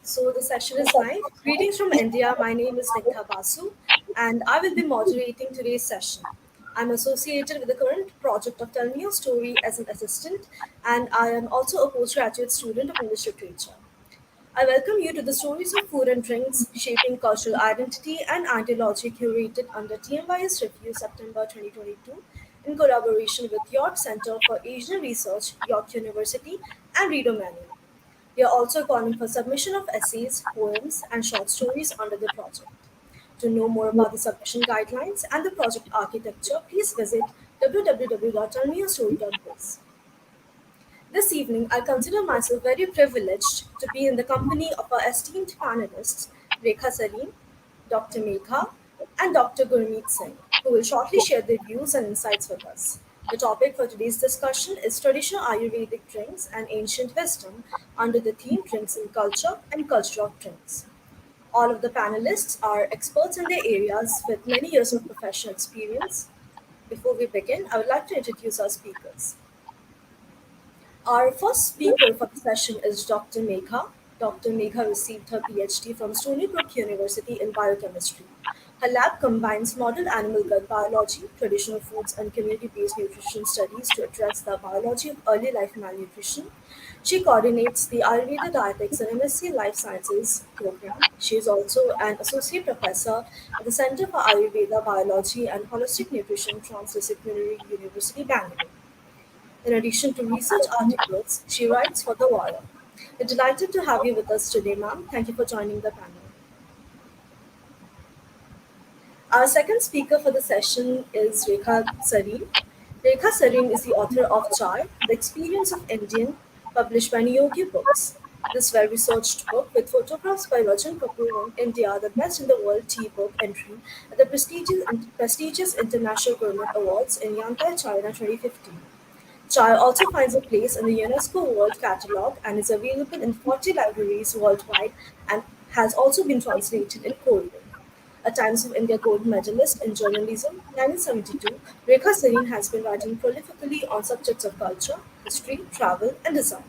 So the session is live. Greetings from India. My name is Snigdha Basu, and I will be moderating today's session. I'm associated with the current project of Tell Me Your Story as an assistant, and I am also a postgraduate student of English literature. I welcome you to the stories of food and drinks shaping cultural identity and ideology curated under TMYS Review September 2022 in collaboration with York Center for Asian Research, York University, and Reader Manual. We are also calling for submission of essays, poems, and short stories under the project. To know more about the submission guidelines and the project architecture, please visit www.tellmeyourstory.biz. This evening, I consider myself very privileged to be in the company of our esteemed panelists, Rekha Sarin, Dr. Megha, and Dr. Gurmeet Singh, who will shortly share their views and insights with us. The topic for today's discussion is traditional Ayurvedic drinks and ancient wisdom under the theme Drinks in Culture and Culture of Drinks. All of the panelists are experts in their areas with many years of professional experience. Before we begin, I would like to introduce our speakers. Our first speaker for the session is Dr. Megha. Dr. Megha received her PhD from Stony Brook University in biochemistry. Her lab combines modern animal gut biology, traditional foods, and community based nutrition studies to address the biology of early life malnutrition. She coordinates the Ayurveda Dietetics and MSc Life Sciences program. She is also an associate professor at the Center for Ayurveda Biology and Holistic Nutrition, Transdisciplinary University, Bangalore. In addition to research articles, she writes for The Wire. We're delighted to have you with us today, ma'am. Thank you for joining the panel. Our second speaker for the session is Rekha Sarin. Rekha Sarin is the author of Chai, The Experience of Indian, published by Niyogi Books. This well-researched book, with photographs by Rajan Kapoor, won India the Best in the World Tea Book entry at the prestigious International Gourmet Awards in Yantai, China 2015. Chai also finds a place in the UNESCO World Catalogue and is available in 40 libraries worldwide and has also been translated in Korean. A Times of India Gold Medalist in Journalism, 1972, Rekha Sarin has been writing prolifically on subjects of culture, history, travel, and design.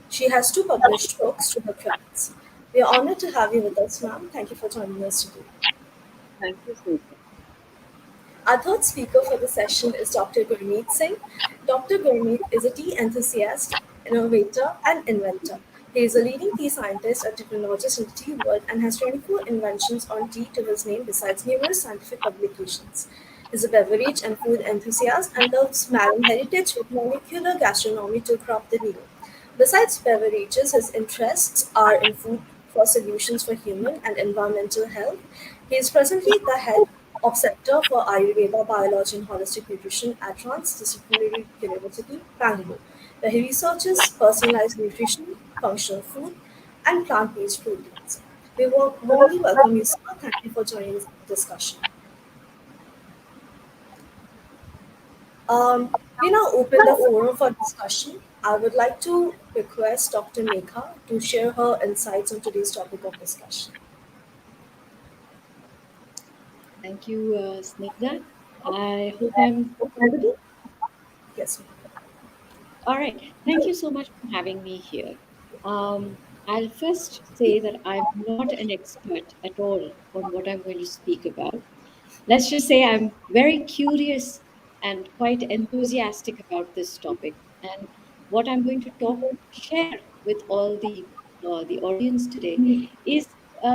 She has two published books to her credits. We are honored to have you with us, ma'am. Thank you for joining us today. Thank you, Snigdha. Our third speaker for the session is Dr. Gurmeet Singh. Dr. Gurmeet is a tea enthusiast, innovator, and inventor. He is a leading tea scientist and technologist in the tea world and has 24 inventions on tea to his name besides numerous scientific publications. He is a beverage and food enthusiast and loves marrying heritage with molecular gastronomy to craft the new. Besides beverages, his interests are in food for solutions for human and environmental health. He is presently the head of Center for Ayurveda Biology and Holistic Nutrition at Transdisciplinary University, Bangalore, where he researches personalized nutrition, functional food, and plant-based proteins. We warmly welcome you, sir. Thank you for joining this discussion. We now open the forum for discussion. I would like to request Dr. Megha to share her insights on today's topic of discussion. Thank you, Snigdha. I hope I'm audible. Yes, ma'am. All right. Thank you so much for having me here. I'll first say that I'm not an expert at all on what I'm going to speak about. Let's just say I'm very curious and quite enthusiastic about this topic. And what I'm going to share with all the audience today is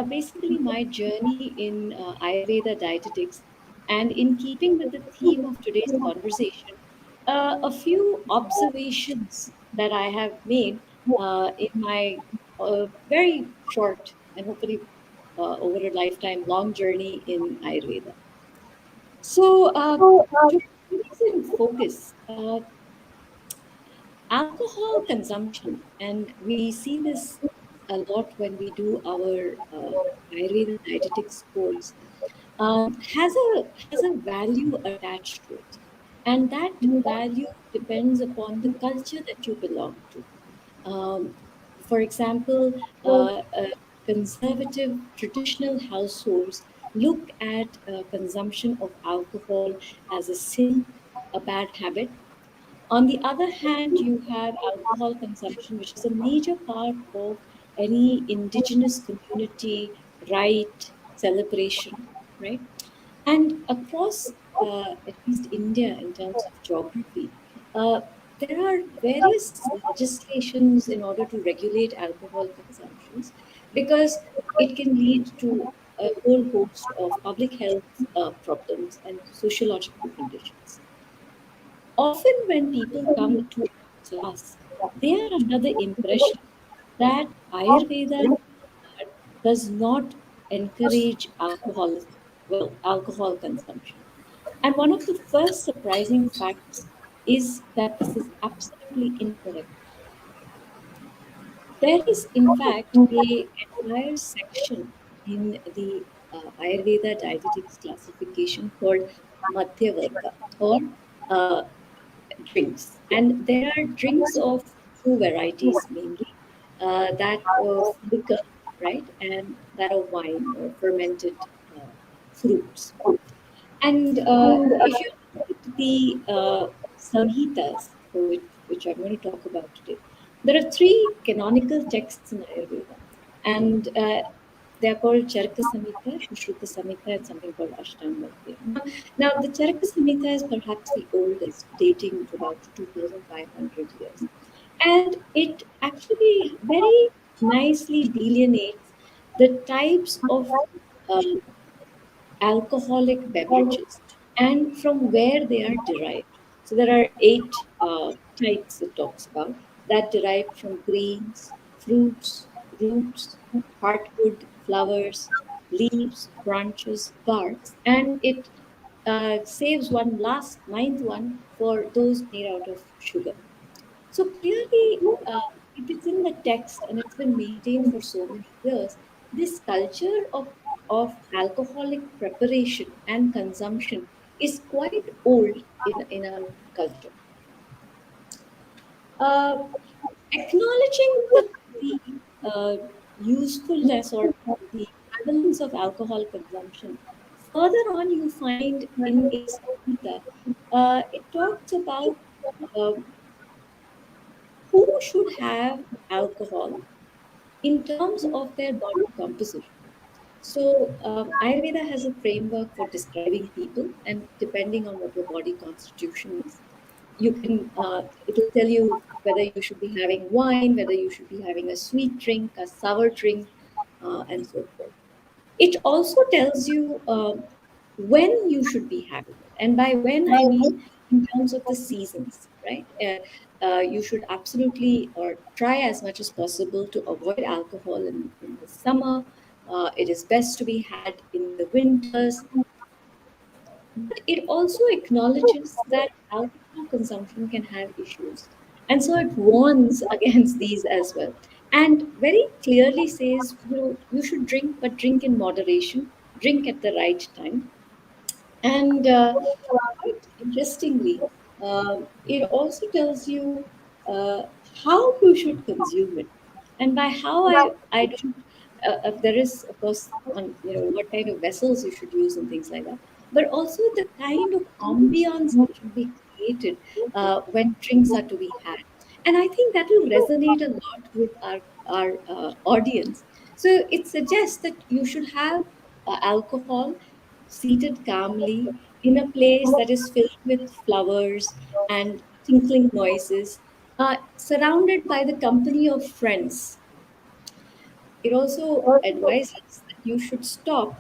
basically my journey in Ayurveda dietetics, and in keeping with the theme of today's conversation, a few observations that I have made in my very short and hopefully over a lifetime long journey in Ayurveda. So, to put this in focus, alcohol consumption, and we see this a lot when we do our Ayurveda dietetics course, has a value attached to it, and that value depends upon the culture that you belong to. Um, for example, conservative traditional households look at consumption of alcohol as a sin, a bad habit. On the other hand, you have alcohol consumption, which is a major part of any indigenous community rite, celebration, right? And across at least India, in terms of geography, uh, there are various legislations in order to regulate alcohol consumptions because it can lead to a whole host of public health problems and sociological conditions. Often, when people come to a class, they are under the impression that Ayurveda does not encourage alcoholism, well, alcohol consumption. And one of the first surprising facts is that this is absolutely incorrect. There is, in fact, a entire section in the Ayurveda dietetics classification called Madhyavarga or uh, drinks. And there are drinks of two varieties mainly that of liquor, right, and that of wine or fermented fruits. And if you look at the Samhitas, which I'm going to talk about today, there are three canonical texts in Ayurveda, and they are called Charaka Samhita, Shushruta Samhita, and something called Ashtanga. Now, the Charaka Samhita is perhaps the oldest, dating to about 2,500 years, and it actually very nicely delineates the types of uh, alcoholic beverages and from where they are derived. So there are eight types it talks about that derive from greens, fruits, roots, heartwood, flowers, leaves, branches, barks, and it saves one last ninth one for those made out of sugar. So clearly, if it's in the text and it's been maintained for so many years, this culture of alcoholic preparation and consumption is quite old in our culture. Uh, Acknowledging the usefulness or the prevalence of alcohol consumption, further on you find in a Samhita, it talks about uh, who should have alcohol in terms of their body composition. So, Ayurveda has a framework for describing people, and depending on what your body constitution is, you can it will tell you whether you should be having wine, whether you should be having a sweet drink, a sour drink, and so forth. It also tells you when you should be having it. And by when, I mean in terms of the seasons, right? You should absolutely or try as much as possible to avoid alcohol in the summer. It is best to be had in the winters, but it also acknowledges that alcohol consumption can have issues. And so it warns against these as well. And very clearly says, you should drink, but drink in moderation, drink at the right time. And quite interestingly, it also tells you uh, how you should consume it. And by how I don't, there is, of course, on, what kind of vessels you should use and things like that, but also the kind of ambience that should be created when drinks are to be had. And I think that will resonate a lot with our audience. So it suggests that you should have alcohol seated calmly in a place that is filled with flowers and tinkling noises, surrounded by the company of friends. It also advises that you should stop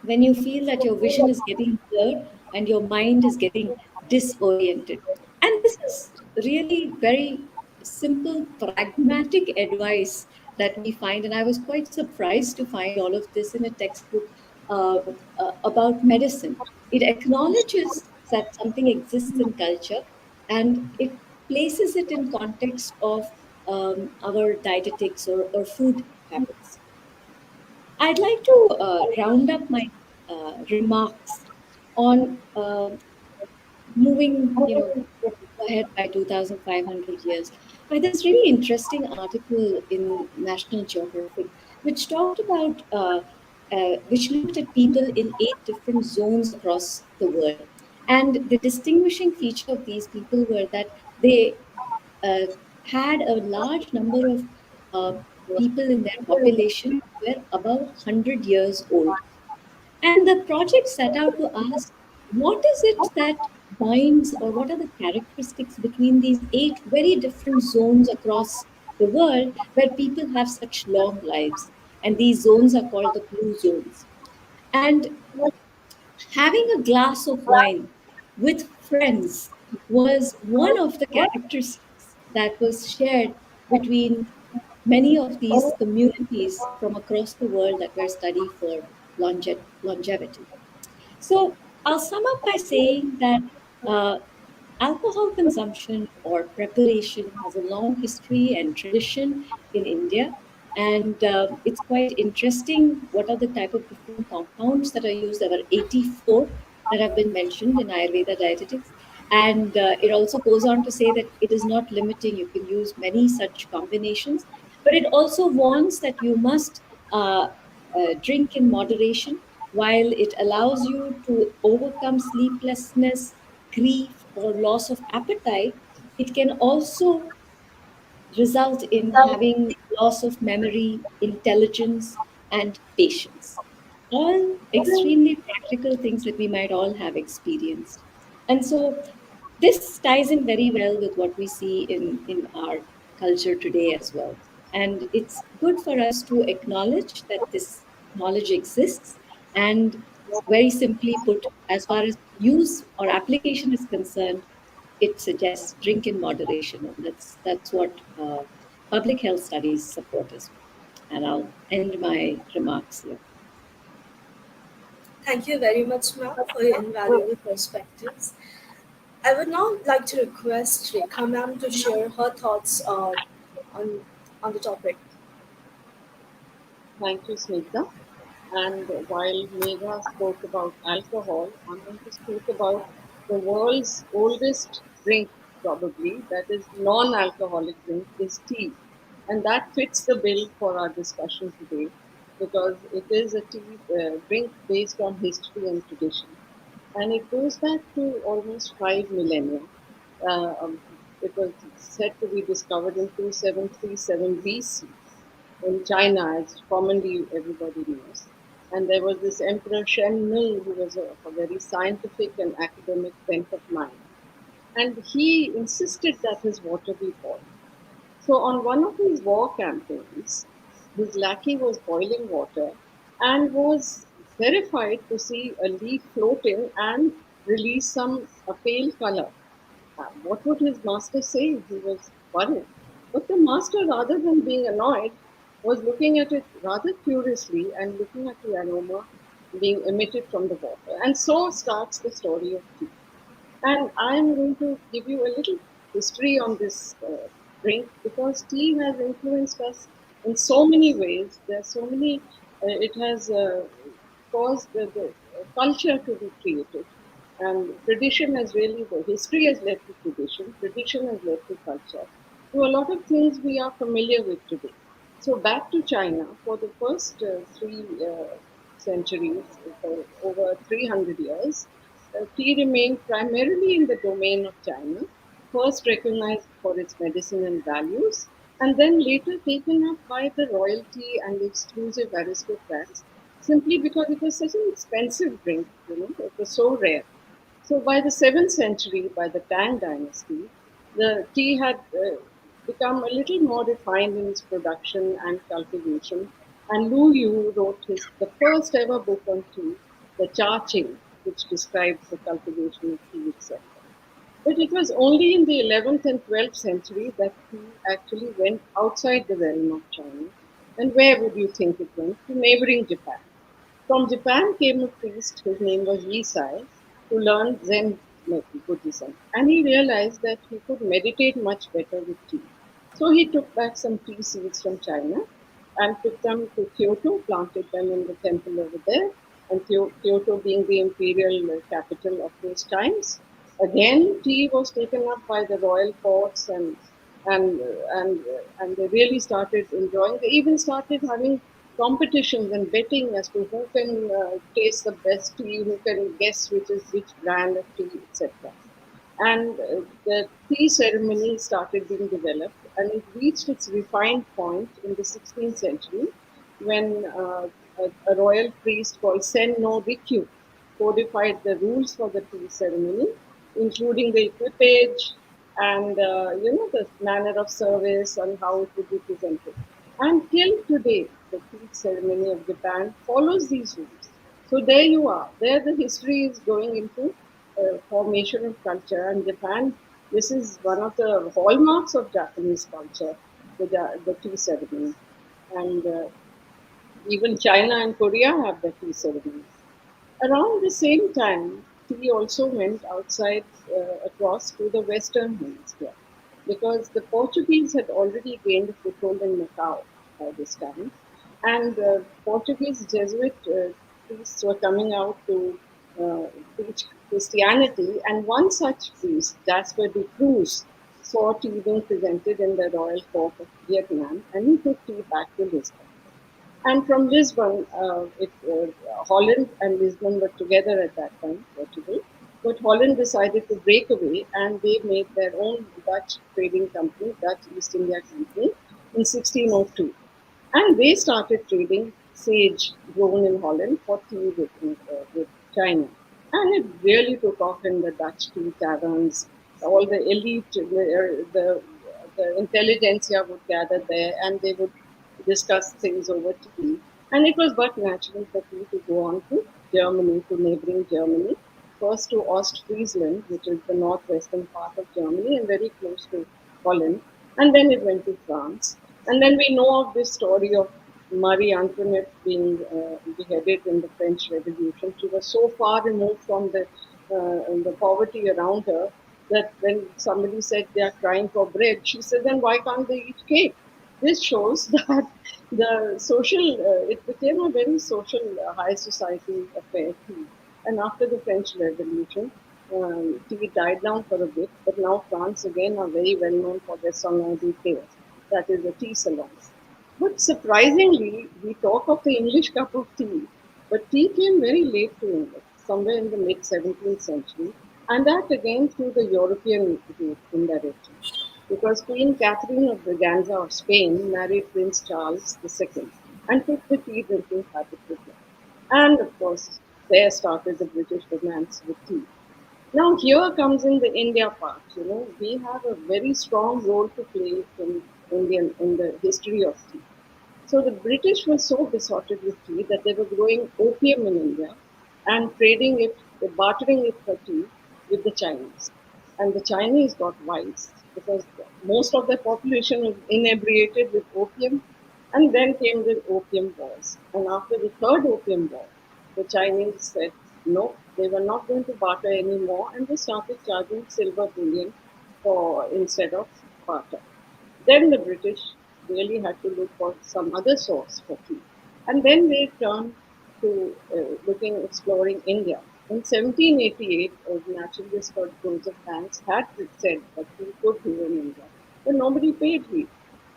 when you feel that your vision is getting blurred and your mind is getting disoriented. And this is really very simple, pragmatic advice that we find. And I was quite surprised to find all of this in a textbook about medicine. It acknowledges that something exists in culture and it places it in context of our dietetics or food habits. I'd like to round up my remarks on moving, ahead by 2,500 years by this really interesting article in National Geographic, which talked about, which looked at people in 8 different zones across the world. And the distinguishing feature of these people were that they uh, had a large number of uh, people in their population were above 100 years old. And the project set out to ask what is it that binds, or what are the characteristics between these eight very different zones across the world where people have such long lives. And these zones are called the blue zones. And having a glass of wine with friends was one of the characteristics that was shared between many of these communities from across the world that were studied for longevity. So I'll sum up by saying that uh, alcohol consumption or preparation has a long history and tradition in India. And it's quite interesting what are the type of different compounds that are used. There are 84 that have been mentioned in Ayurveda dietetics. And it also goes on to say that it is not limiting. You can use many such combinations. But it also warns that you must drink in moderation. While it allows you to overcome sleeplessness, grief, or loss of appetite, it can also result in having loss of memory, intelligence, and patience. All extremely practical things that we might all have experienced. And so this ties in very well with what we see in our culture today as well. And it's good for us to acknowledge that this knowledge exists. And very simply put, as far as use or application is concerned, it suggests drink in moderation, and that's what public health studies support as well. And I'll end my remarks here. Thank you very much, ma'am, for your invaluable perspectives. I would now like to request Rekha ma'am to share her thoughts on on the topic. Thank you, Snigdha. And while Megha spoke about alcohol, I'm going to speak about the world's oldest drink, probably, that is non alcoholic drink, is tea. And that fits the bill for our discussion today because it is a tea drink based on history and tradition. And it goes back to almost 5 millennia. Uh, um, it was said to be discovered in 2737 BC in China, as commonly everybody knows. And there was this Emperor Shen Nung, who was a very scientific and academic bent of mind. And he insisted that his water be boiled. So on one of his war campaigns, his lackey was boiling water and was terrified to see a leaf floating and release some a pale color. What would his master say? He was worried. But the master, rather than being annoyed, was looking at it rather curiously and looking at the aroma being emitted from the water. And so starts the story of tea. And I'm going to give you a little history on this drink because tea has influenced us in so many ways. There are so many, it has caused the culture to be created. And tradition has really, the history has led to tradition has led to culture. So a lot of things we are familiar with today. So back to China, for the first three centuries, for over 300 years, tea remained primarily in the domain of China, first recognized for its medicinal values, and then later taken up by the royalty and the exclusive aristocrats simply because it was such an expensive drink, it was so rare. So by the 7th century, by the Tang dynasty, the tea had become a little more refined in its production and cultivation. And Lu Yu wrote the first ever book on tea, the Cha Ching, which describes the cultivation of tea, etc. But it was only in the 11th and 12th century that tea actually went outside the realm of China. And where would you think it went? To neighboring Japan. From Japan came a priest, his name was Yi Sai, to learn Zen Buddhism. And he realized that he could meditate much better with tea. So he took back some tea seeds from China and took them to Kyoto, planted them in the temple over there. And Kyoto being the imperial capital of those times. Again, tea was taken up by the royal courts and and they really started enjoying. They even started having competitions and betting as to who can taste the best tea, who can guess which brand of tea, etc. And the tea ceremony started being developed, and it reached its refined point in the 16th century when a royal priest called Sen no Rikyu codified the rules for the tea ceremony, including the equipage and the manner of service and how it would be presented. And till today, the tea ceremony of Japan follows these rules. So there you are. There the history is going into formation of culture, and Japan. This is one of the hallmarks of Japanese culture, the tea ceremony, and even China and Korea have the tea ceremonies. Around the same time, tea also went outside across to the Western Hemisphere because the Portuguese had already gained a foothold in Macau by this time, and Portuguese Jesuit priests were coming out to preach Christianity, and one such priest, Jasper de Cruz, saw tea being presented in the royal court of Vietnam, and he took tea back to Lisbon. And from Lisbon, Holland and Lisbon were together at that time, Portugal. But Holland decided to break away and they made their own Dutch trading company, Dutch East India Company, in 1602. And they started trading sage grown in Holland for tea with China. And it really took off in the Dutch tea taverns. All the elite, the intelligentsia would gather there and they would discuss things over tea. And it was but natural for tea to go on to Germany, to neighboring Germany, first to Ostfriesland, which is the northwestern part of Germany and very close to Holland, and then it went to France. And then we know of this story of Marie Antoinette being beheaded in the French Revolution. She was so far removed from the poverty around her that when somebody said they are crying for bread, she said, then why can't they eat cake? This shows that the it became a very social high society affair too. And after the French Revolution, tea died down for a bit, but now France again are very well known for their salon de thé, that is the tea salons. But surprisingly, we talk of the English cup of tea, but tea came very late to England, somewhere in the mid 17th century, and that again through the European route indirectly. Because Queen Catherine of Braganza of Spain married Prince Charles II and took the tea drinking habit with her. And of course, there started the British romance with tea. Now, here comes in the India part. We have a very strong role to play in the history of tea. So the British were so besotted with tea that they were growing opium in India and trading it, bartering it for tea with the Chinese. And the Chinese got wise because most of their population was inebriated with opium. And then came the opium wars. And after the third opium war, the Chinese said no, they were not going to barter anymore, and they started charging silver bullion for instead of barter. Then the British really had to look for some other source for tea. And then they turned to exploring India. In 1788, a naturalist called Joseph Banks had said that tea could grow in India, but nobody paid heed.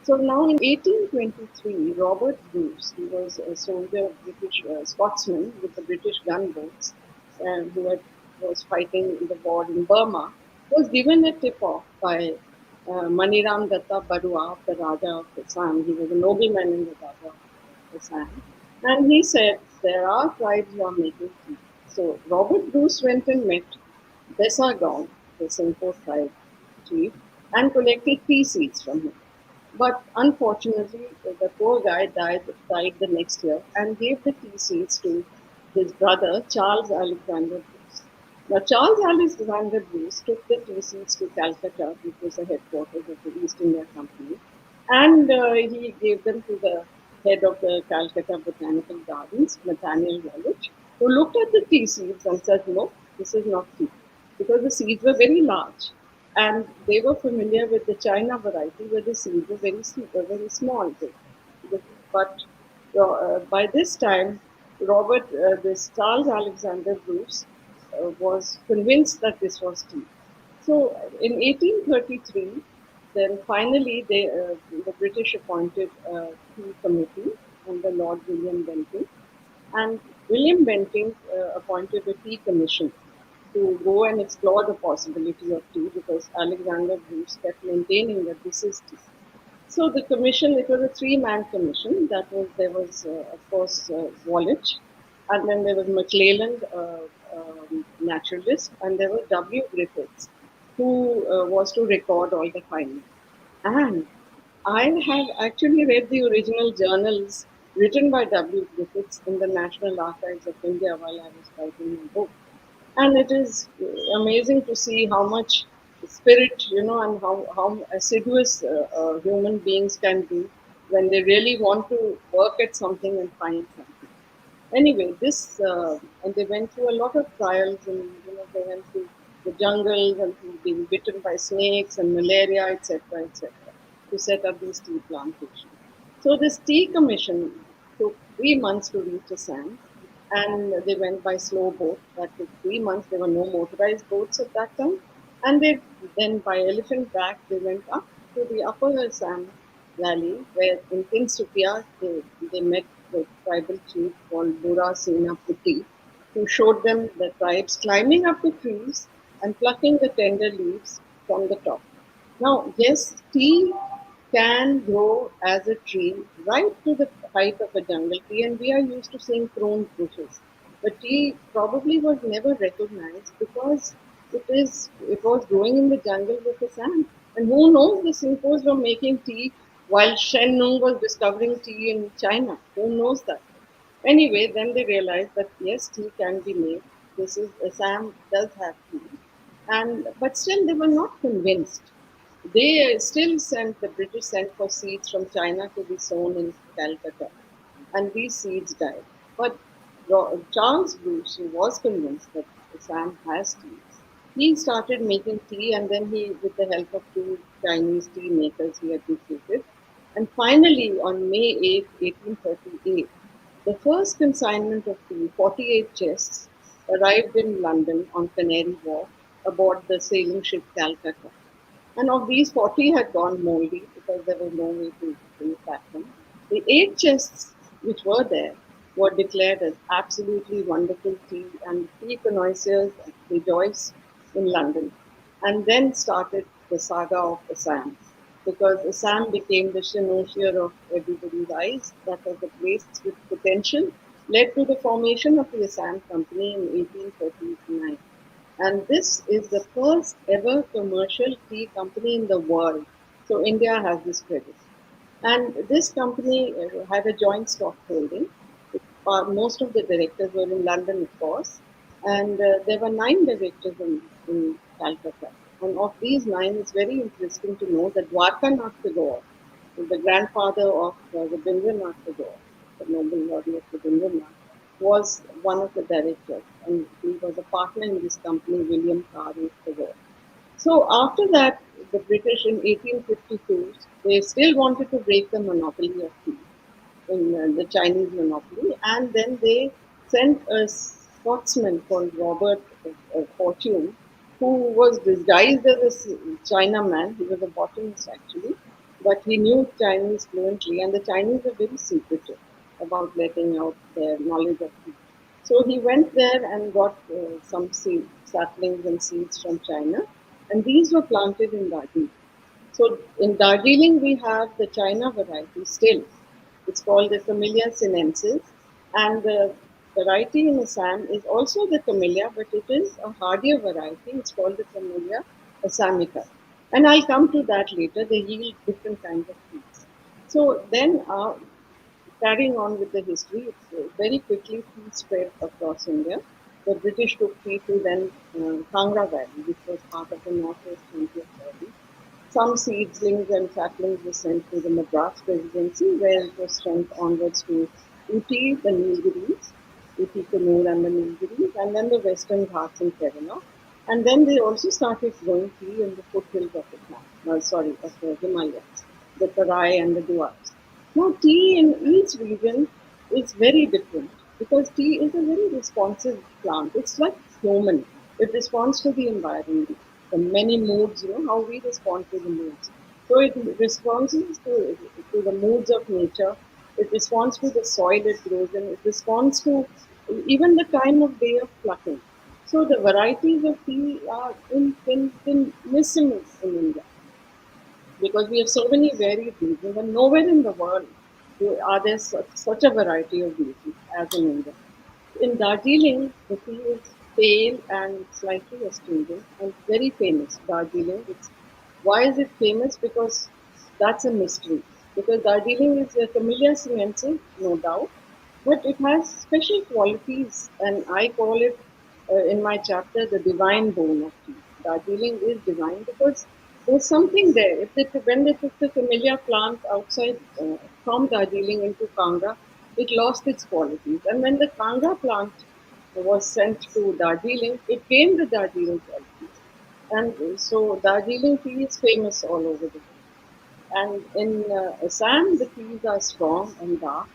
So now in 1823, Robert Bruce, he was a soldier, British Scotsman with the British gunboats, was fighting in the war in Burma, was given a tip-off by Maniram Datta Barua of the Raja of Assam. He was a nobleman in the Raja of Assam. And he said, there are tribes who are making tea. So Robert Bruce went and met Besagaon, the Singh tribe chief, and collected tea seeds from him. But unfortunately, the poor guy died the next year and gave the tea seeds to his brother, Charles Alexander Bruce. Now, Charles Alexander Bruce took the tea seeds to Calcutta, which was the headquarters of the East India Company, and he gave them to the head of the Calcutta Botanical Gardens, Nathaniel Wallich, who looked at the tea seeds and said, no, this is not tea, because the seeds were very large. And they were familiar with the China variety where the seeds were very small. But by this time, this Charles Alexander Bruce was convinced that this was tea. So in 1833, then finally the British appointed a tea committee under Lord William Bentinck, and William Bentinck appointed a tea commission to go and explore the possibility of tea because Alexander Bruce kept maintaining that this is tea. So the commission, it was a three-man commission. There was of course Wallich, and then there was McClelland, naturalist, and there was W. Griffiths, who was to record all the findings. And I have actually read the original journals written by W. Griffiths in the National Archives of India while I was writing my book. And it is amazing to see how much spirit, and how assiduous human beings can be when they really want to work at something and find something. Anyway, and they went through a lot of trials, and they went through the jungles and through being bitten by snakes and malaria, etc., etc., to set up these tea plantations. So this tea commission took 3 months to reach Assam, and they went by slow boat. That took 3 months. There were no motorized boats at that time, and they then by elephant back they went up to the upper Assam valley, where in Tinsupia they met the tribal chief called Bura Sena Putti, who showed them the tribes climbing up the trees and plucking the tender leaves from the top. Now, yes, tea can grow as a tree right to the height of a jungle tree, and we are used to seeing pruned bushes. But tea probably was never recognized because it was growing in the jungle with the sand. And who knows, the Singhs were making tea while Shen Nung was discovering tea in China. Who knows that? Anyway, then they realized that yes, tea can be made. This is Assam does have tea, and but still they were not convinced. They still sent the British sent for seeds from China to be sown in Calcutta, and these seeds died. But Charles Bruce, who was convinced that Assam has tea, he started making tea, and then he, with the help of two Chinese tea makers, he educated. And finally, on May 8, 1838, the first consignment of tea, 48 chests, arrived in London on Canary Wharf aboard the sailing ship Calcutta. And of these, 40 had gone moldy because there was no way to repack them. The 8 chests which were there were declared as absolutely wonderful tea, and tea connoisseurs rejoiced in London. And then started the saga of Assam, because Assam became the cynosure of everybody's eyes. That was a place with potential, led to the formation of the Assam Company in 1839. And this is the first ever commercial tea company in the world. So India has this credit. And this company had a joint stock holding. Most of the directors were in London, of course, and there were 9 directors in Calcutta. And of these 9, it's very interesting to know that Dwarkanath Tagore, the grandfather of Rabindranath Tagore, the Nobel laureate Rabindranath, was one of the directors, and he was a partner in this company, William Carey Tagore. So after that, the British in 1852, they still wanted to break the monopoly of tea in the Chinese monopoly, and then they sent a Scotsman called Robert Fortune, who was disguised as a Chinaman. He was a botanist actually, but he knew Chinese fluently, and the Chinese were very secretive about letting out their knowledge of tea. So he went there and got some saplings and seeds from China, and these were planted in Darjeeling. So in Darjeeling, we have the China variety still. It's called the Camellia sinensis, and the variety in Assam is also the camellia, but it is a hardier variety. It's called the Camellia assamica, and I'll come to that later. They yield different kinds of teas. So then, carrying on with the history, very quickly tea spread across India. The British took tea to then Kangra Valley, which was part of the Northwest 20th Valley. Some seedlings and saplings were sent to the Madras Presidency, where it was sent onwards to Uti, the Nilgiris, Uti Kannur and the Nilgiris, and then the Western Ghats in Kerala. And then they also started growing tea in the foothills of of the Himalayas, the Tarai and the Duars. Now, tea in each region is very different because tea is a very responsive plant. It's like human. It responds to the environment, the many moods, how we respond to the moods. So it responds to the moods of nature. It responds to the soil it grows in. It responds to even the time of day of plucking. So the varieties of tea are infinitesimal in India. because we have so many varied regions, and nowhere in the world are there such a variety of regions as in India. In Darjeeling, the tea is pale and slightly astringent and very famous. Darjeeling, why is it famous? Because that's a mystery. Because Darjeeling is a Camellia sinensis, no doubt, but it has special qualities, and I call it in my chapter the divine bone of tea. Darjeeling is divine because there's something there. When they took the camellia plant outside from Darjeeling into Kangra, it lost its qualities. And when the Kangra plant was sent to Darjeeling, it gained the Darjeeling qualities. And so Darjeeling tea is famous all over the world. And in Assam, the teas are strong and dark.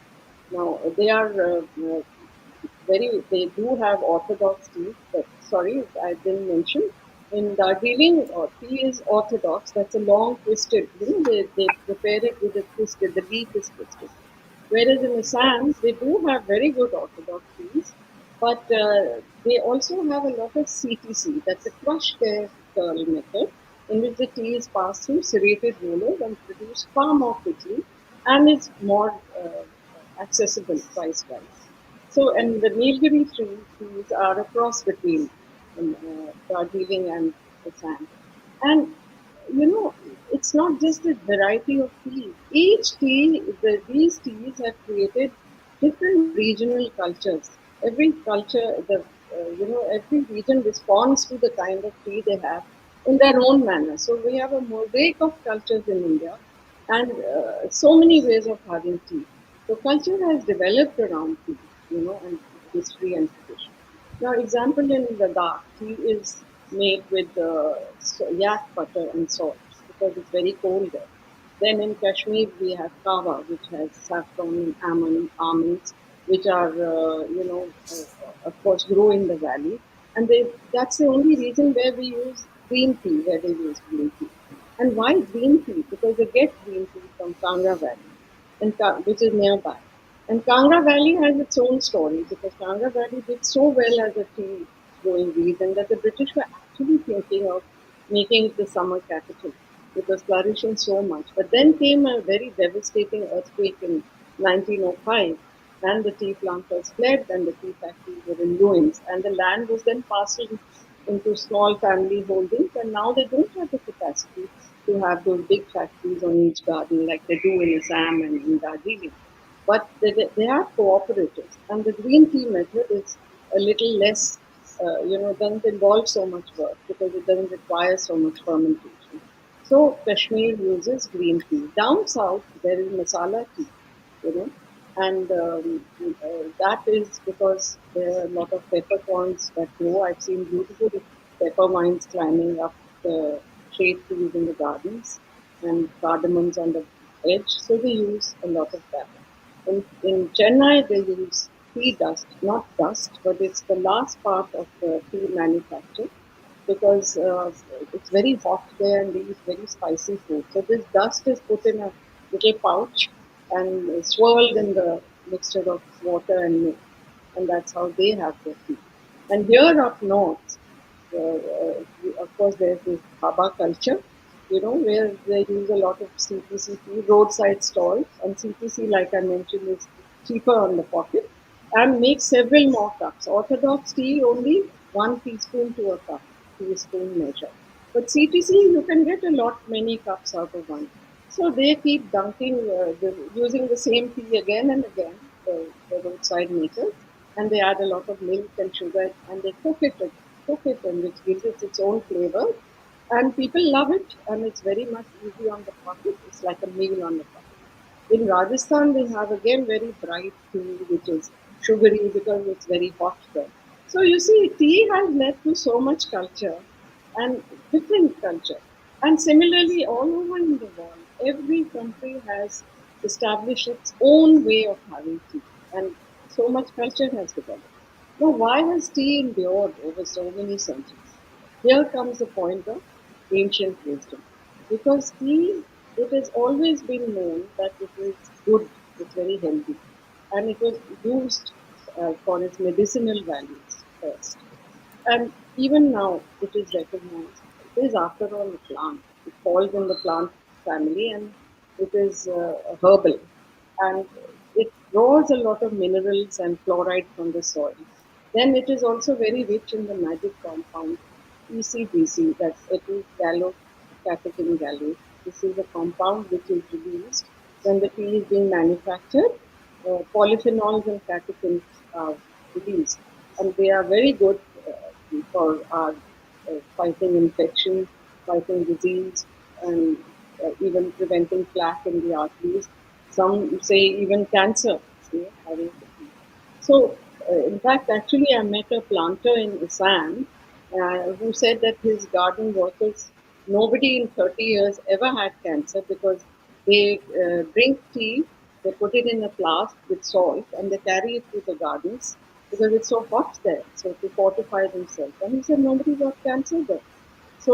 Now, they are they do have orthodox tea, but sorry, I didn't mention. In Darjeeling, tea is orthodox. That's a long twisted, they prepare it with a twisted, the leaf is twisted. Whereas in Assam, they do have very good orthodox teas, but they also have a lot of CTC, that's a crush curl method, in which the tea is passed through serrated rollers and produced far more quickly and is more accessible price wise. So, and the Nilgiri trees are a cross between Darjeeling and Assam. And it's not just a variety of teas. These teas have created different regional cultures. Every culture, every region responds to the kind of tea they have in their own manner. So we have a mosaic of cultures in India, and so many ways of having tea. So culture has developed around tea, and history and tradition. Now, example in Ladakh, tea is made with yak butter and salt because it's very cold there. Then in Kashmir, we have kava, which has saffron and almonds, which are, of course, grow in the valley. And that's the only reason where we use green tea, where they use green tea. And why green tea? Because they get green tea from Kangra Valley, which is nearby. And Kangra Valley has its own story because Kangra Valley did so well as a tea growing region that the British were actually thinking of making it the summer capital. It was flourishing so much. But then came a very devastating earthquake in 1905, and the tea planters fled, and the tea factories were in ruins. And the land was then parceled into small family holdings, and now they don't have the capacity to have those big factories on each garden like they do in Assam and in Darjeeling. But they are cooperatives, and the green tea method is a little less, doesn't involve so much work because it doesn't require so much fermentation. So Kashmir uses green tea. Down south, there is masala tea, you know, and that is because there are a lot of peppercorns that grow. I've seen beautiful pepper vines climbing up the shade trees in the gardens and cardamoms on the edge. So they use a lot of that. In Chennai, they use tea dust, not dust, but it's the last part of the tea manufacture because it's very hot there and they use very spicy food. So this dust is put in a little pouch and swirled in the mixture of water and milk, and that's how they have their tea. And here up north, of course, there's this Haba culture, where they use a lot of CTC tea, roadside stalls, and CTC, like I mentioned, is cheaper on the pocket and make several more cups. Orthodox tea only 1 teaspoon to a cup, teaspoon measure. But CTC, you can get a lot many cups out of one. So they keep using the same tea again and again, the roadside makers, and they add a lot of milk and sugar, and they cook it, and which gives it its own flavor. And people love it, and it's very much easy on the pocket. It's like a meal on the pocket. In Rajasthan, they have again very bright tea, which is sugary because it's very hot there. So you see, tea has led to so much culture and different culture. And similarly, all over in the world, every country has established its own way of having tea, and so much culture has developed. Now, why has tea endured over so many centuries? Here comes the point of ancient wisdom. Because tea, it has always been known that it is good, it's very healthy, and it was used for its medicinal values first. And even now, it is recognized. It is, after all, a plant. It falls in the plant family, and it is herbal, and it draws a lot of minerals and fluoride from the soil. Then it is also very rich in the magic compound ECGC, that's ethyl gallocatechin gallate. This is a compound which is released when the tea is being manufactured. Polyphenols and catechins are released, and they are very good for our fighting infection, fighting disease, and even preventing plaque in the arteries. Some say even cancer, having the tea. So, in fact, actually, I met a planter in Assam who said that his garden workers, nobody in 30 years ever had cancer because they drink tea, they put it in a flask with salt, and they carry it to the gardens because it's so hot there, so to fortify themselves. And he said nobody got cancer there. So,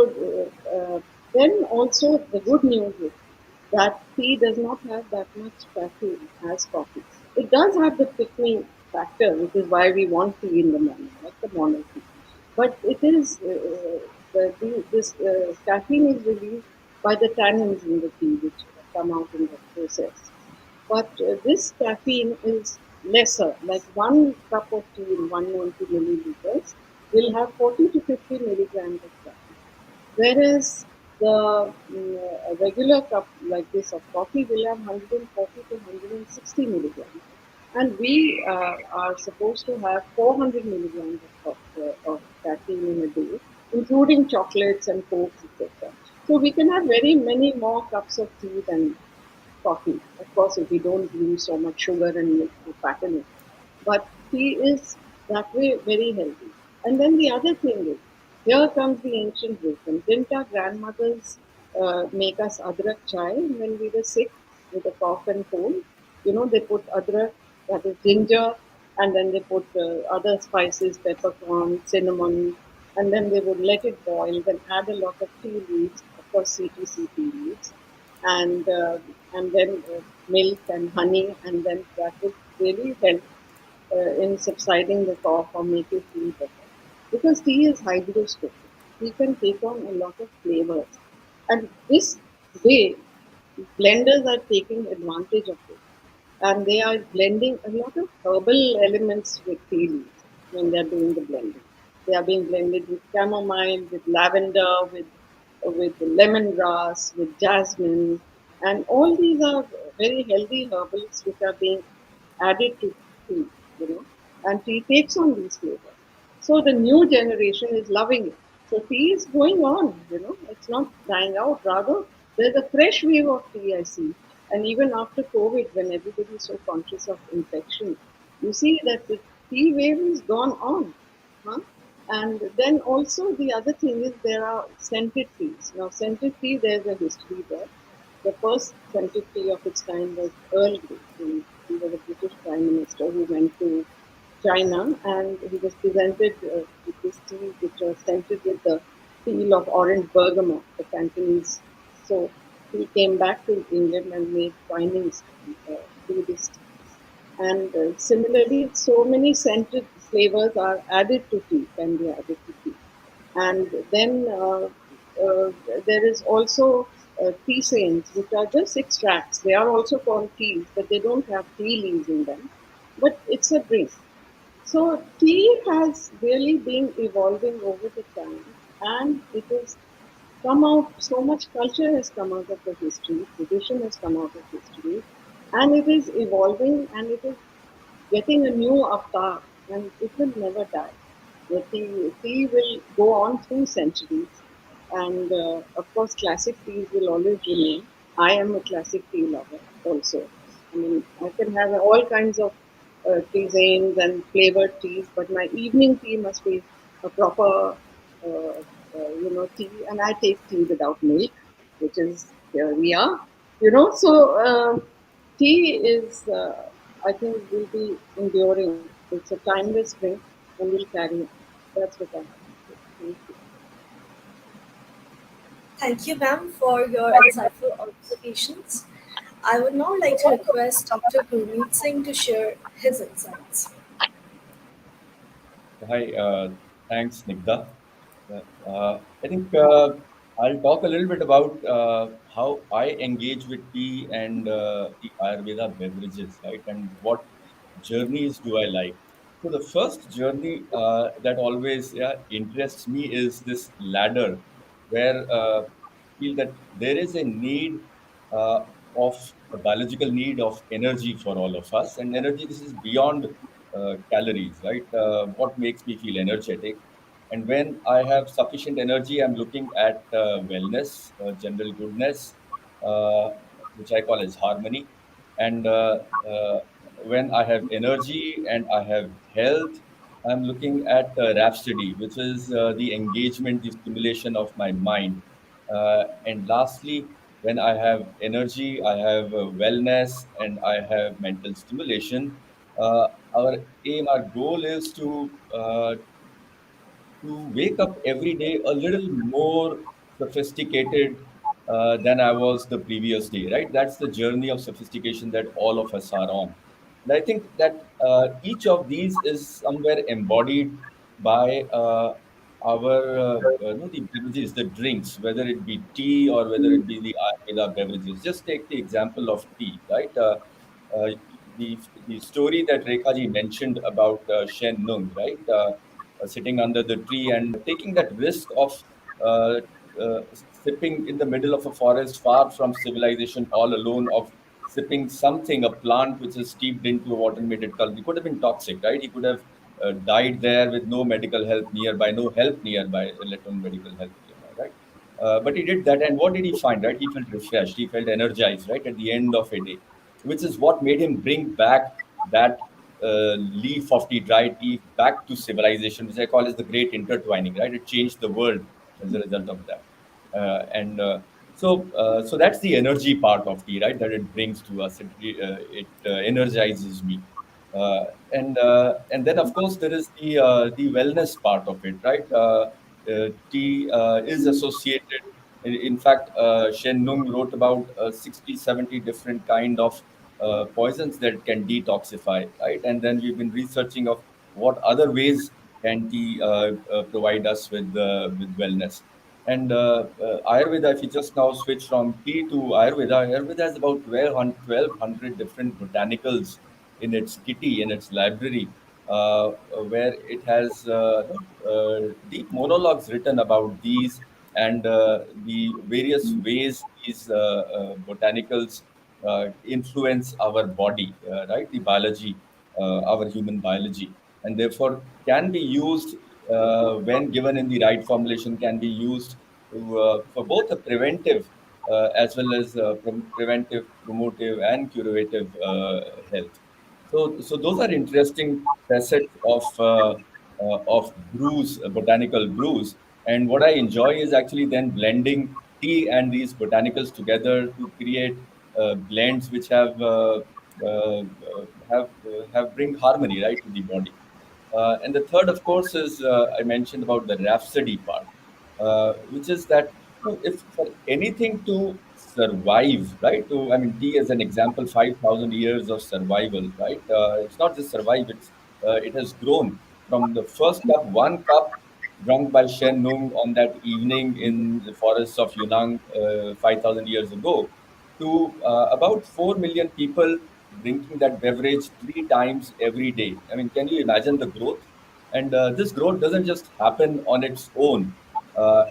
then also the good news is that tea does not have that much caffeine as coffee. It does have the pick-me factor, which is why we want tea in the morning, like the morning tea. But it is this caffeine is released by the tannins in the tea, which come out in the process. But this caffeine is lesser. Like one cup of tea in 190 milliliters will have 40 to 50 milligrams of caffeine. Whereas the a regular cup like this of coffee will have 140 to 160 milligrams. And we are supposed to have 400 milligrams of caffeine in a day, including chocolates and cokes, etc. So we can have very many more cups of tea than coffee. Of course, if we don't use so much sugar and milk to fatten it. But tea is that way very healthy. And then the other thing is, here comes the ancient wisdom. Didn't our grandmothers make us adrak chai when we were sick with a cough and cold? You know, they put adrak, that is ginger, and then they put other spices, peppercorn, cinnamon, and then they would let it boil, then add a lot of tea leaves, of course, CTC tea leaves, and then milk and honey, and then that would really help in subsiding the cough or make you feel better. Because tea is hygroscopic, tea can take on a lot of flavors, and this way blenders are taking advantage of it, and they are blending a lot of herbal elements with tea leaves when they're doing the blending. They are being blended with chamomile, with lavender, with lemongrass, with jasmine, and all these are very healthy herbals which are being added to tea, and tea takes on these flavors. So the new generation is loving it. So tea is going on, it's not dying out. Rather, there's a fresh wave of tea I see. And even after COVID, when everybody is so conscious of infection, you see that the tea wave is gone on. Huh? And then also the other thing is there are scented teas. Now, scented tea, there's a history there. The first scented tea of its kind was Earl Grey. He was a British Prime Minister who went to China, and he was presented with this tea which was scented with the peel of orange bergamot, the Cantonese. So he came back to England and made Twinings to this tea. And similarly, so many scented flavors are added to tea, can be added to tea. And then uh, there is also teasains, which are just extracts. They are also called teas, but they don't have tea leaves in them. But it's a drink. So tea has really been evolving over the time, and it has come out. So much culture has come out of the history, tradition has come out of history, and it is evolving, and it is getting a new avatar, and it will never die. The tea will go on through centuries, and of course, classic teas will always remain. I am a classic tea lover also. I mean, I can have all kinds of tisanes and flavored teas, but my evening tea must be a proper, tea, and I take tea without milk, which is here we are, So tea is, I think, will be enduring. It's a timeless drink, and will carry on. That's what I have to say. Thank you. Thank you, ma'am, for your insightful observations. I would now like to request Dr. Gurmeet Singh to share his insights. Hi, thanks, Snigdha. I think I'll talk a little bit about how I engage with tea and the Ayurveda beverages, right? And what journeys do I like? So the first journey that always interests me is this ladder, where I feel that there is a need uh, of a biological need of energy for all of us, and energy. This is beyond calories, right? What makes me feel energetic? And when I have sufficient energy, I'm looking at wellness, general goodness, uh, which I call as harmony. And when I have energy and I have health, I'm looking at rhapsody, which is the engagement, the stimulation of my mind. And lastly, when I have energy, I have wellness, and I have mental stimulation. Our aim, our goal is to wake up every day a little more sophisticated than I was the previous day, right? That's the journey of sophistication that all of us are on. And I think that each of these is somewhere embodied by the beverages, the drinks, whether it be tea or whether it be the Ayurveda beverages. Just take the example of tea, right? Uh, the story that Rekha ji mentioned about Shen Nung, right? Sitting under the tree and taking that risk of uh, sipping in the middle of a forest, far from civilization, all alone, of sipping something, a plant which is steeped into a water made it color. It could have been toxic, right? He could have died there with no medical help nearby, no help nearby, let alone medical help nearby, right? But he did that, and what did he find? Right, he felt refreshed, he felt energized, right, at the end of a day, which is what made him bring back that leaf of tea, dried tea, back to civilization, which I call as the great intertwining. Right, it changed the world as a result of that. And so that's the energy part of tea, right? That it brings to us. It energizes me. And then of course there is the wellness part of it, right? Tea is associated. In fact, Shen Nung wrote about 60, 70 different kind of poisons that can detoxify, right? And then we've been researching of what other ways can tea provide us with wellness. And Ayurveda, if you just now switch from tea to Ayurveda, Ayurveda has about 1,200 different botanicals in its kitty, in its library, where it has deep monologues written about these and the various ways these botanicals influence our body, right? The biology, our human biology, and therefore can be used when given in the right formulation, can be used for both a preventive as well as preventive, promotive, and curative health. So those are interesting facets of brews, botanical brews. And what I enjoy is actually then blending tea and these botanicals together to create blends which have bring harmony, right, to the body. And the third, of course, is I mentioned about the rhapsody part, which is that, if for anything to survive, right? I mean, tea as an example, 5,000 years of survival, right? It's not just survive; it has grown from the first cup, one cup drunk by Shen Nung on that evening in the forests of Yunnan 5,000 years ago, to about 4 million people drinking that beverage 3 times every day. I mean, can you imagine the growth? And this growth doesn't just happen on its own.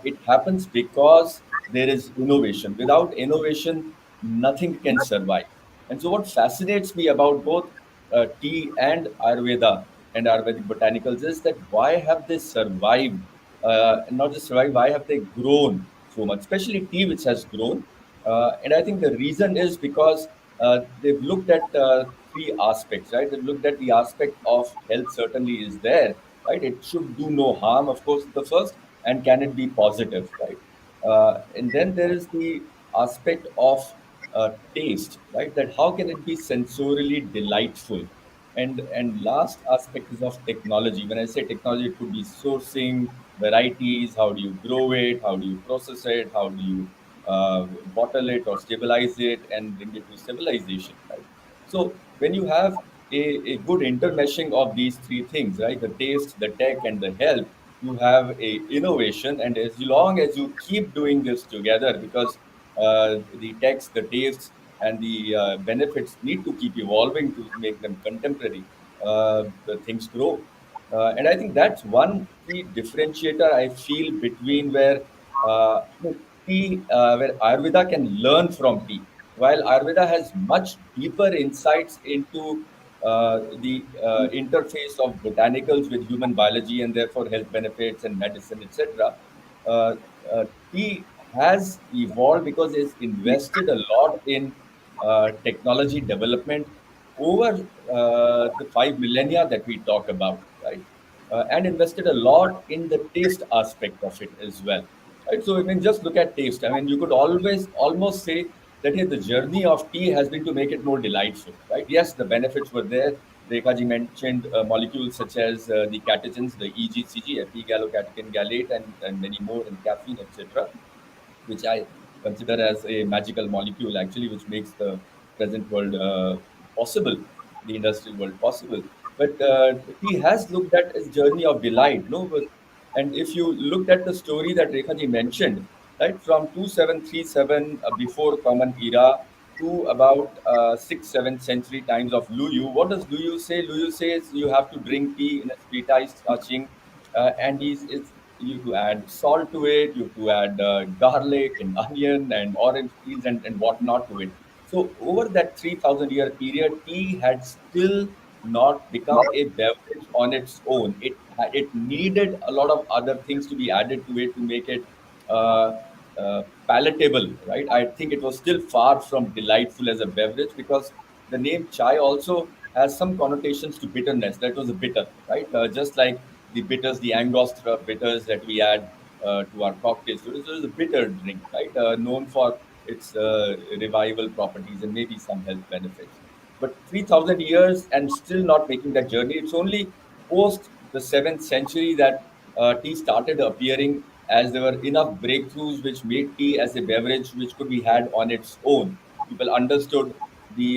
It happens because there is innovation. Without innovation, nothing can survive. And so, what fascinates me about both tea and Ayurveda and Ayurvedic botanicals is that why have they survived? And not just survived, why have they grown so much? Especially tea, which has grown. And I think the reason is because they've looked at three aspects, right? They've looked at the aspect of health, certainly is there, right? It should do no harm, of course, the first, and can it be positive, right? And then there is the aspect of taste, right? That how can it be sensorially delightful? And last aspect is of technology. When I say technology, it could be sourcing, varieties, how do you grow it, how do you process it, how do you bottle it or stabilize it and bring it to civilization, right? So when you have a good intermeshing of these three things, right, the taste, the tech, and the health, you have a innovation, and as long as you keep doing this together, because the text, the tastes, and the benefits need to keep evolving to make them contemporary, the things grow. And I think that's one key differentiator I feel between where tea, where Ayurveda can learn from tea, while Ayurveda has much deeper insights into the interface of botanicals with human biology and therefore health benefits and medicine, etc. Uh, Tea has evolved because it's invested a lot in technology development over the 5 millennia that we talk about, right? And invested a lot in the taste aspect of it as well. Right? So, I mean, just look at taste. I mean, you could always almost say that hey, the journey of tea has been to make it more delightful, right? Yes, the benefits were there. Rekha ji mentioned molecules such as the catechins, the EGCG, epigallocatechin gallate, and many more, and caffeine, etc., which I consider as a magical molecule, actually, which makes the present world possible, the industrial world possible. But he has looked at his journey of delight, no? And if you looked at the story that Rekha ji mentioned, right, from 2737 before Common Era to about 6th, 7th century times of Luyu, what does Luyu say? Luyu says you have to drink tea in a sweetized touching, and it's you have to add salt to it, you have to add garlic and onion and orange peels and whatnot to it. So over that 3,000-year period, tea had still not become a beverage on its own. It needed a lot of other things to be added to it to make it uh, palatable, right? I think it was still far from delightful as a beverage because the name chai also has some connotations to bitterness. That was a bitter, right? Just like the bitters, the Angostura bitters that we add to our cocktails. So it was a bitter drink, right? Known for its revival properties and maybe some health benefits. But 3,000 years and still not making that journey. It's only post the 7th century that tea started appearing, as there were enough breakthroughs which made tea as a beverage which could be had on its own. People understood the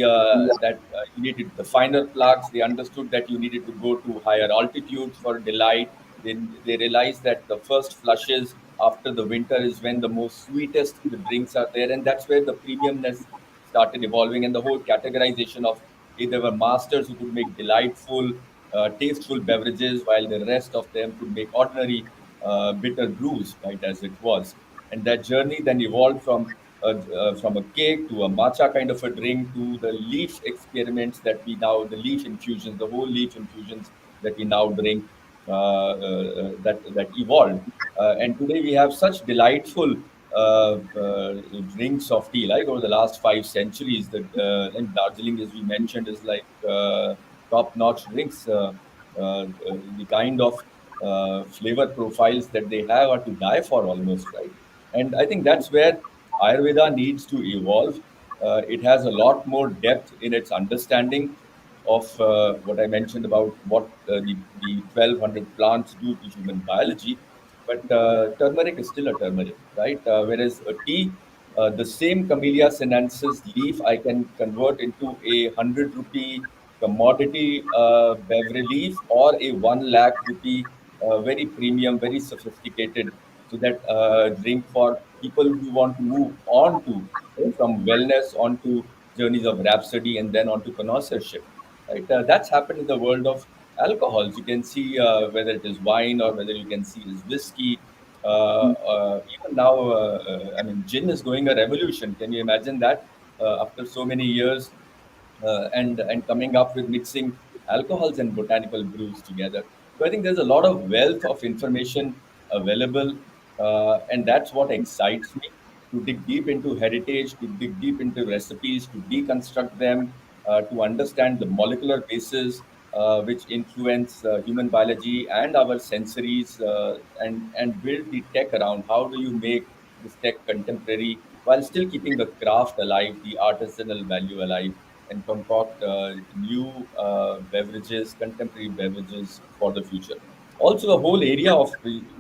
that you needed the finer plugs. They understood that you needed to go to higher altitudes for delight. They realized that the first flushes after the winter is when the most sweetest the drinks are there, and that's where the premiumness started evolving, and the whole categorization of either were masters who could make delightful, tasteful beverages, while the rest of them could make ordinary bitter brews, right, as it was. And that journey then evolved from a cake to a matcha kind of a drink to the leaf experiments that we now, the leaf infusions, the whole leaf infusions that we now drink, that evolved. And today we have such delightful drinks of tea, like over the last 5 centuries. That and Darjeeling, as we mentioned, is like top-notch drinks. The kind of flavor profiles that they have are to die for almost, right? And I think that's where Ayurveda needs to evolve. It has a lot more depth in its understanding of what I mentioned about what the 1200 plants do to human biology. But turmeric is still a turmeric, right? Whereas a tea, the same Camellia sinensis leaf, I can convert into a 100 rupee commodity beverage leaf or a 1 lakh rupee very premium, very sophisticated. So that drink for people who want to move on to from wellness onto journeys of rhapsody and then onto connoisseurship. Right, that's happened in the world of alcohols. You can see whether it is wine or whether you can see is whiskey. Even now, I mean, gin is going a revolution. Can you imagine that? After so many years, and coming up with mixing alcohols and botanical brews together. So I think there's a lot of wealth of information available, and that's what excites me to dig deep into heritage, to dig deep into recipes, to deconstruct them, to understand the molecular basis which influence human biology and our sensories, and build the tech around how do you make this tech contemporary while still keeping the craft alive, the artisanal value alive, and concoct new beverages, contemporary beverages for the future. Also, the whole area of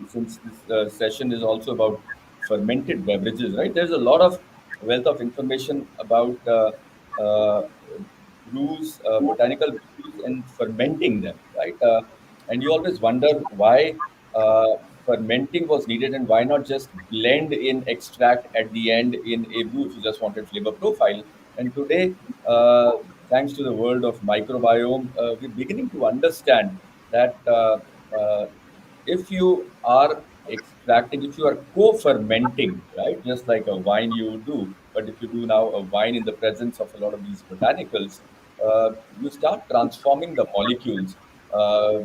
since this session is also about fermented beverages, right? There's a lot of wealth of information about uh, brews, botanical brews, and fermenting them, right? And you always wonder why uh, fermenting was needed, and why not just blend in extract at the end in a brew if you just wanted flavor profile. And today, thanks to the world of microbiome, we're beginning to understand that if you are extracting, if you are co-fermenting, right, just like a wine you do, but if you do now a wine in the presence of a lot of these botanicals, you start transforming the molecules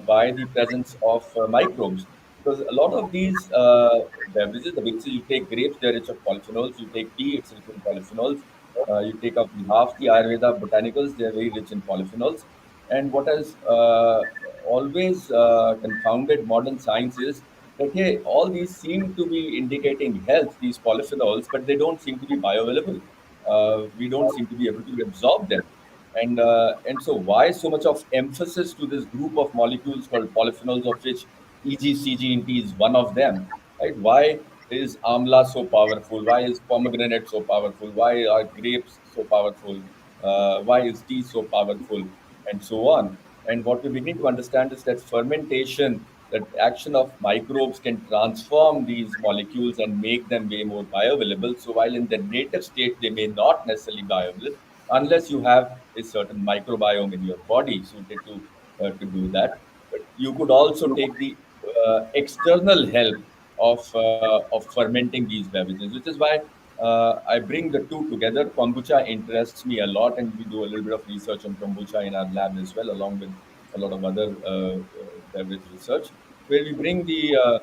by the presence of microbes. Because a lot of these beverages, the beverages you take grapes, they're rich of polyphenols. You take tea, it's rich in polyphenols. You take up half the Ayurveda botanicals, they're very rich in polyphenols. And what has always confounded modern science is that, hey, all these seem to be indicating health, these polyphenols, but they don't seem to be bioavailable. We don't seem to be able to absorb them. And so, why so much of emphasis to this group of molecules called polyphenols, of which EGCG is one of them? Right? Why is amla so powerful? Why is pomegranate so powerful? Why are grapes so powerful? Why is tea so powerful? And so on. And what we're beginning to understand is that fermentation, that action of microbes can transform these molecules and make them way more bioavailable. So while in their native state they may not necessarily bioavailable, unless you have a certain microbiome in your body suited to do that. But you could also take the external help of fermenting these beverages, which is why I bring the two together. Kombucha interests me a lot, and we do a little bit of research on kombucha in our lab as well, along with a lot of other beverage research, where we bring the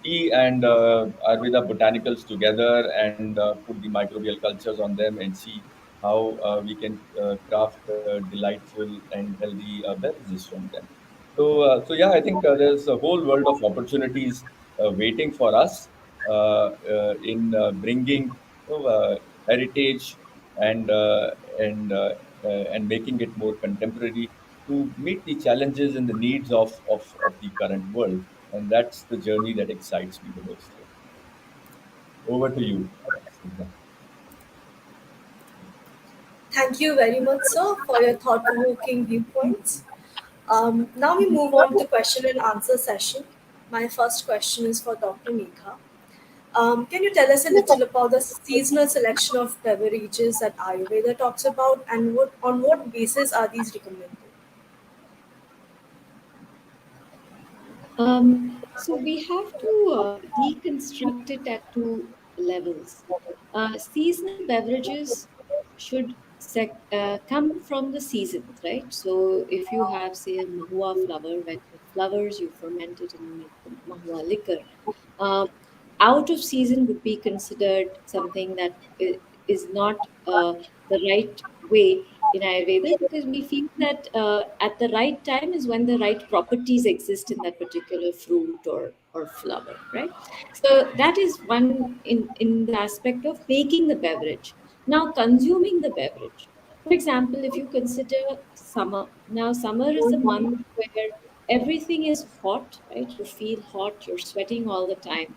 tea and Ayurveda botanicals together and put the microbial cultures on them and see how we can craft delightful and healthy beverages from them. So yeah, I think there's a whole world of opportunities waiting for us in bringing heritage and uh, and uh, and making it more contemporary to meet the challenges and the needs of the current world. And that's the journey that excites me the most here. Over to you, Snigdha. Thank you very much, sir, for your thought provoking viewpoints. Now we move on to question and answer session. My first question is for Dr. Megha. Can you tell us a little about the seasonal selection of beverages that Ayurveda talks about, and on what basis are these recommended? So we have to deconstruct it at two levels. Seasonal beverages should come from the seasons, right? So if you have, say, a mahua flower, when it flowers, you ferment it and you make the mahua liquor. Um, Out of season would be considered something that is not the right way in Ayurveda, because we feel that at the right time is when the right properties exist in that particular fruit or flower, right? So that is one in the aspect of making the beverage. Now, consuming the beverage. For example, if you consider summer, now summer is a month where everything is hot, right? You feel hot, you're sweating all the time.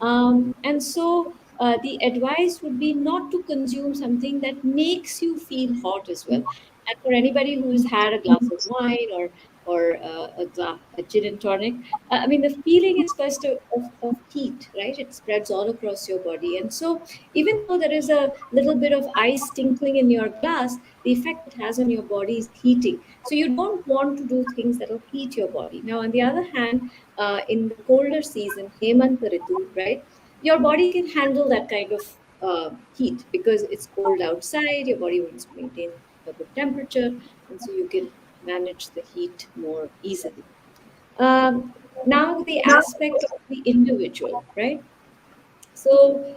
And so the advice would be not to consume something that makes you feel hot as well. And for anybody who's had a glass of wine or a gin and tonic, I mean, the feeling is first of heat, right? It spreads all across your body. And so even though there is a little bit of ice tinkling in your glass, the effect it has on your body is heating. So you don't want to do things that will heat your body. Now, on the other hand, in the colder season, Hemanta Ritu, right? Your body can handle that kind of heat because it's cold outside. Your body wants to maintain a good temperature, and so you can manage the heat more easily. Now, the aspect of the individual, right? So,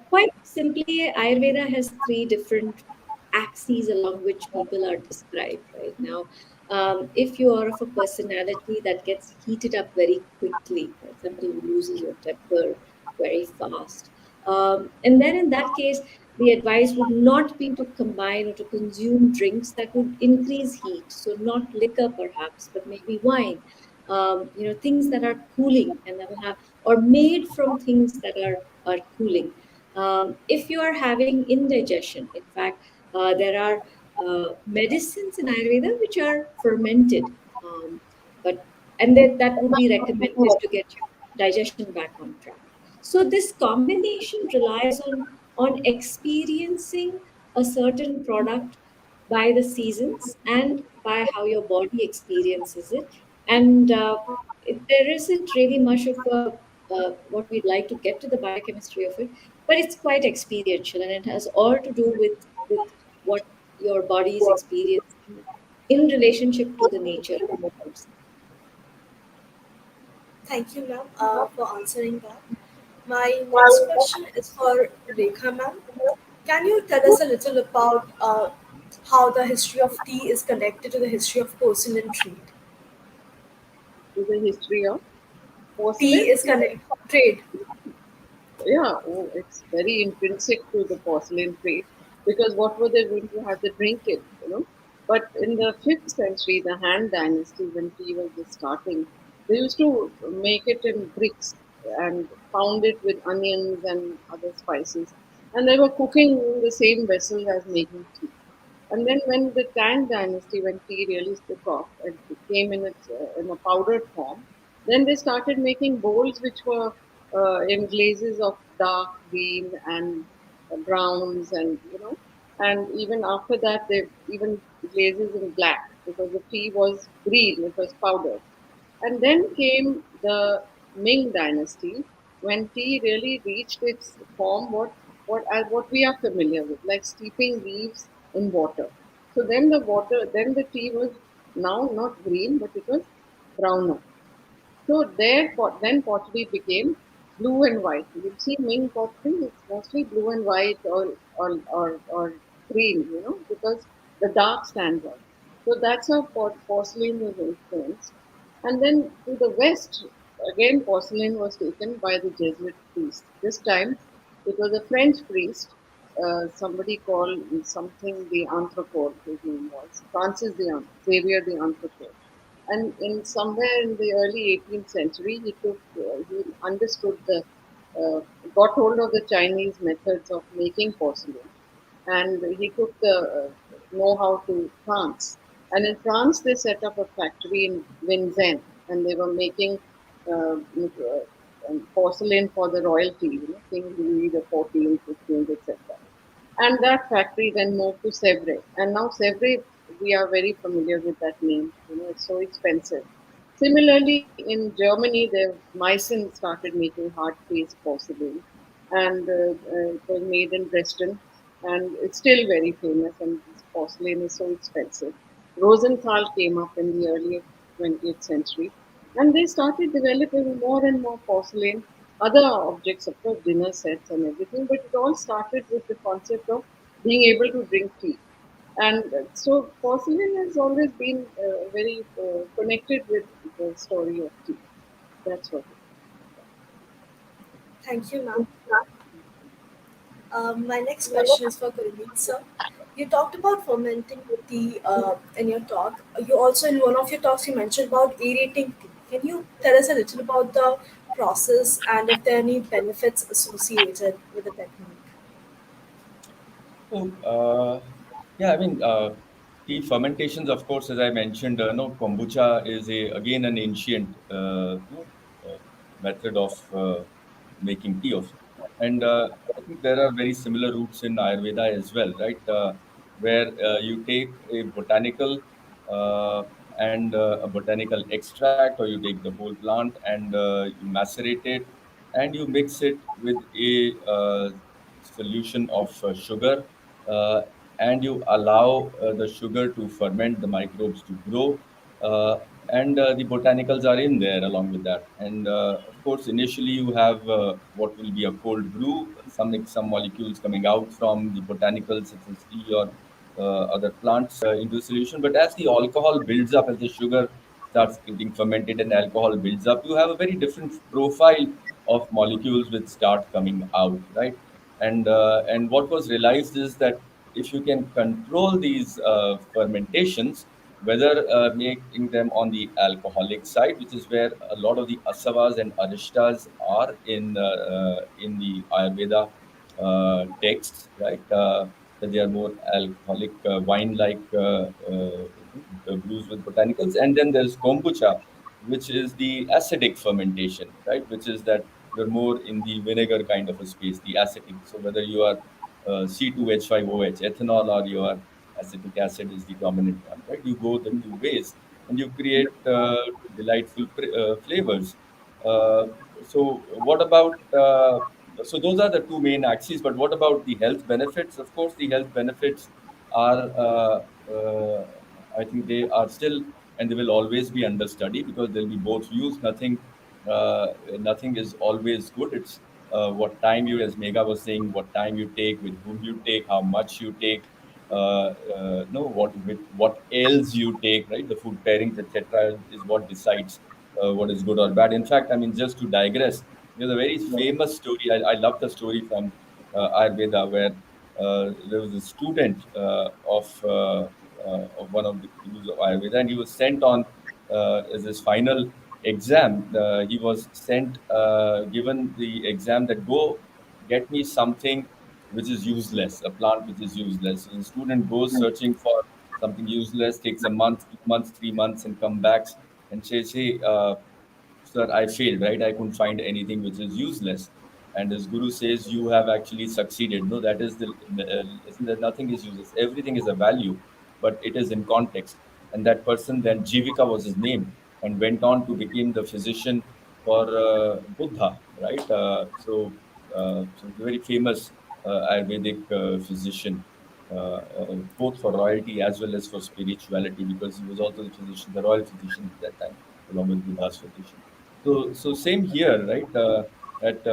quite simply, Ayurveda has three different axes along which people are described right now. If you are of a personality that gets heated up very quickly, right, somebody who loses your temper very fast, and then in that case, the advice would not be to combine or to consume drinks that would increase heat. So, not liquor perhaps, but maybe wine. Things that are cooling and that will have, or made from things that are cooling. If you are having indigestion, in fact, there are medicines in Ayurveda which are fermented, but and that would be recommended to get you. digestion back on track. So this combination relies on experiencing a certain product by the seasons and by how your body experiences it. And there isn't really much of a what we'd like to get to the biochemistry of it, but it's quite experiential, and it has all to do with what your body is experiencing in relationship to the nature and the outside. Thank you, ma'am, for answering that. My next question is for Rekha, ma'am. Can you tell us a little about how the history of tea is connected to the history of porcelain trade? To the history of porcelain. Tea is connected trade. Yeah, oh, it's very intrinsic to the porcelain trade because what were they going to have to drink it, you know? But in the 5th century, the Han Dynasty, when tea was just starting, they used to make it in bricks and pound it with onions and other spices. And they were cooking in the same vessel as making tea. And then when the Tang dynasty, when tea really took off and it came in a powdered form, then they started making bowls which were in glazes of dark green and browns, and and even after that they even glazes in black because the tea was green, it was powdered. And then came the Ming dynasty when tea really reached its form, what we are familiar with, like steeping leaves in water. So then the tea was now not green, but it was browner. So then pottery became blue and white. You see Ming pottery, it's mostly blue and white or green, because the dark stands out. So that's how porcelain was influenced. And then to the west, again porcelain was taken by the Jesuit priest. This time it was a French priest, somebody called something the Anthropoid, his name was Xavier the Anthropoid. And in somewhere in the early 18th century, he understood uh, got hold of the Chinese methods of making porcelain, and he took the know-how to France. And in France, they set up a factory in Vincennes, and they were making porcelain for the royalty, King Louis the 14th, 15th, etc. And that factory then moved to Sèvres. And now Sèvres, we are very familiar with that name. It's so expensive. Similarly, in Germany, Meissen started making hard faced porcelain, and it was made in Dresden, and it's still very famous. And this porcelain is so expensive. Rosenthal came up in the early 20th century, and they started developing more and more porcelain, other objects, of course, dinner sets and everything. But it all started with the concept of being able to drink tea. And so porcelain has always been very connected with the story of tea. That's what it Thank you, ma'am. My next question is for Gurmeet, sir. You talked about fermenting tea in your talk. You also, in one of your talks, you mentioned about aerating tea. Can you tell us a little about the process and if there are any benefits associated with the technique? So, yeah, I mean, tea fermentations, of course, as I mentioned, no, kombucha is again an ancient method of making tea of, and I think there are very similar roots in Ayurveda as well, right? Where you take a botanical uh, and a botanical extract, or you take the whole plant and you macerate it, and you mix it with a solution of sugar, uh, and you allow the sugar to ferment, the microbes to grow, and the botanicals are in there along with that. And of course, initially you have what will be a cold brew, some molecules coming out from the botanicals such as tea or other plants into the solution. But as the alcohol builds up, as the sugar starts getting fermented and alcohol builds up, you have a very different profile of molecules which start coming out, right? And what was realized is that if you can control these fermentations, whether making them on the alcoholic side, which is where a lot of the asavas and arishtas are in the Ayurveda texts, right? That they are more alcoholic, wine-like brews with botanicals, and then there's kombucha, which is the acidic fermentation, right? Which is that you're more in the vinegar kind of a space, the acidic. So whether you are C2H5OH, ethanol, or your acetic acid is the dominant one, right? You go the two ways and you create delightful flavors. Uh, so what about so those are the two main axes, but what about the health benefits? Of course, the health benefits are I think they are still and they will always be under study because there'll be both views. Nothing is always good. It's what time you, as Megha was saying, what time you take, with whom you take, how much you take, no, what else you take, right? The food pairings, etc., is what decides what is good or bad. In fact, I mean, just to digress, there's a very famous story. I love the story from Ayurveda where there was a student of one of the gurus of Ayurveda, and he was sent on as his final exam. He was sent, given the exam that go get me something which is useless, a plant which is useless. So the student goes searching for something useless, takes a month, 2 months, 3 months, and come back and says, "Hey, sir, I failed, right? I couldn't find anything which is useless." And his guru says, "You have actually succeeded." No, that is isn't that nothing is useless. Everything is a value, but it is in context. And that person then, Jivika was his name, and went on to become the physician for Buddha, right? So he's a very famous Ayurvedic physician, both for royalty as well as for spirituality, because he was also the physician, the royal physician at that time, along with Buddha's physician. So same here, right? That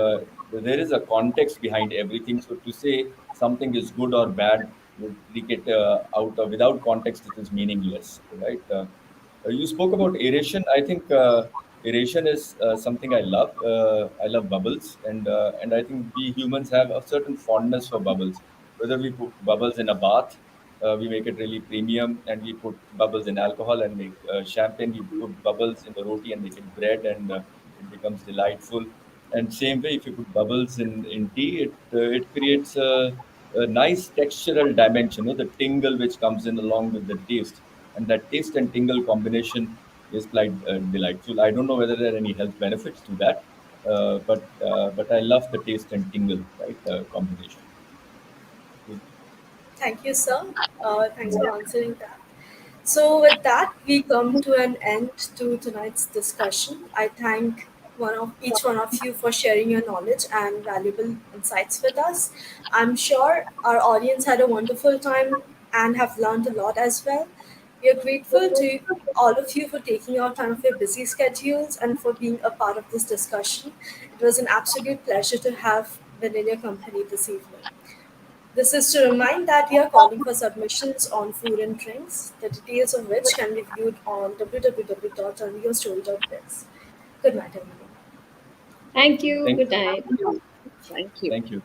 there is a context behind everything. So to say something is good or bad would take it out of without context, it is meaningless, right? You spoke about aeration. I think aeration is something I love. I love bubbles, and I think we humans have a certain fondness for bubbles. Whether we put bubbles in a bath, we make it really premium, and we put bubbles in alcohol and make champagne. We put bubbles in the roti and make it bread, and it becomes delightful. And same way, if you put bubbles in tea, it creates a nice textural dimension. You know, the tingle which comes in along with the taste, and that taste and tingle combination is quite delightful. I don't know whether there are any health benefits to that, but I love the taste and tingle, right, combination. Thank you, sir. Thanks for answering that. So, with that, we come to an end to tonight's discussion. I thank each one of you for sharing your knowledge and valuable insights with us. I'm sure our audience had a wonderful time and have learned a lot as well. We are grateful to all of you for taking out time of your busy schedules and for being a part of this discussion. It was an absolute pleasure to have been in your company this evening. This is to remind that we are calling for submissions on food and drinks, the details of which can be viewed on www.unyourstory.biz. Good night, everyone. Thank you. Thank Good night. Thank you. thank you.